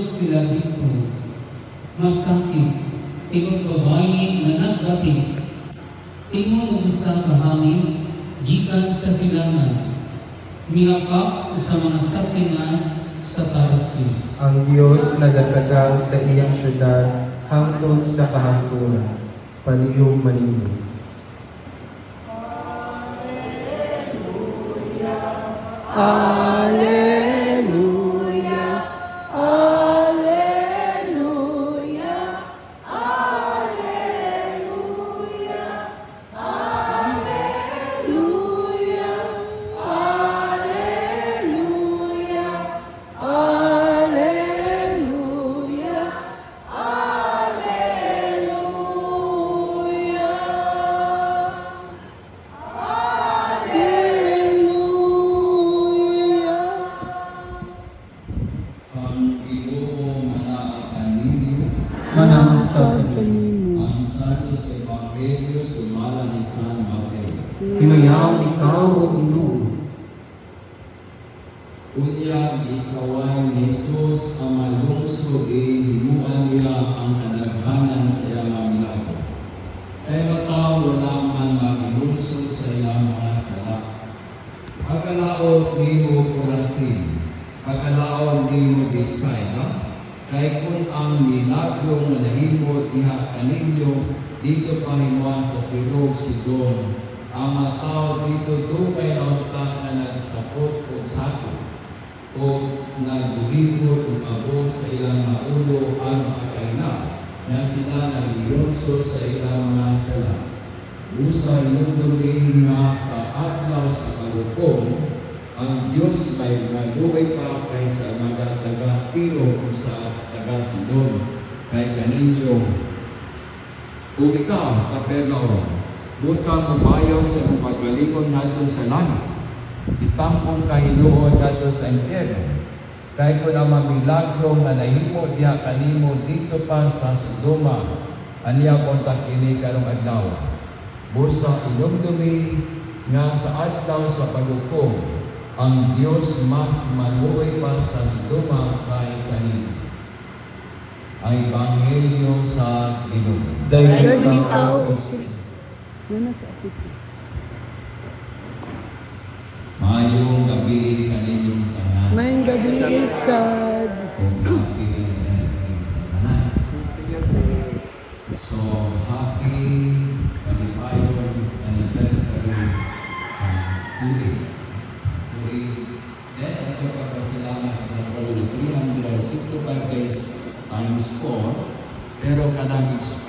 sila dito, masakit, ingon babae nga nagbati, ingon usa ka hangin, gikan sa silangan, mihapak sa mga sakingan sa Tarsis. Ang Diyos nagasagang sa iyang syudad hangtod sa kahangturan, palihog malihog. Alleluia, alleluia, alleluia, alleluia, alleluia, alleluia, Manasa kanimo. Ang Santos Evangelio sumala ni San Mateo. Hinayaw ikaw, O Ginoo. Unya gisaway ni Jesus ang malungsod himuan niya ang kadaghanan sa iyang mga milagro. Kay mataw wala man magihulsod sa iyang mga sala. Pagkalaot nimo Corazin, pagkalaot nimo Bethsaida, kay kung ang milagro nga nahimo diha kaninyo dito pahimuan sa Pilog Sidon, ang mataw dito dugay na unta na nagsakot o sakot o nagbuhibot o abot sa ilang mga ulo ang makaina na sila nagiyonso sa ilang mga sala. Usa inundumin nga sa adlaw sa kalukom, ang Diyos may nagugay pa kaysa mga taga-Tiro o sa taga-Sidon, kay kaninyo. Kung ikaw, Kapernaum, buta mo bayaw sa iyong pagkalingon nato sa langit, itampong kahinuod nato sa impyerno, kay kung ang mamilagro nga nahimo diha kanimo dito pa sa Sodoma, aniya kontak kini karong adlaw. Busa inumdumi nga sa adlaw sa paghukom, ang Diyos mas maluoy pa sa Sodoma kay kanino. Ang Ebanghelyo sa Ginoo. Dahil Dahil ikaw, ikaw, Nana sa apito. Mayong gabi kaninyong tanan. Mayang gabi isad. Kung happy anniversary sa tanan. So, happy kalipayon anniversary sa tuig. Then, ito pagpasalamat sa Napoli 365 days times 4, pero kanang experience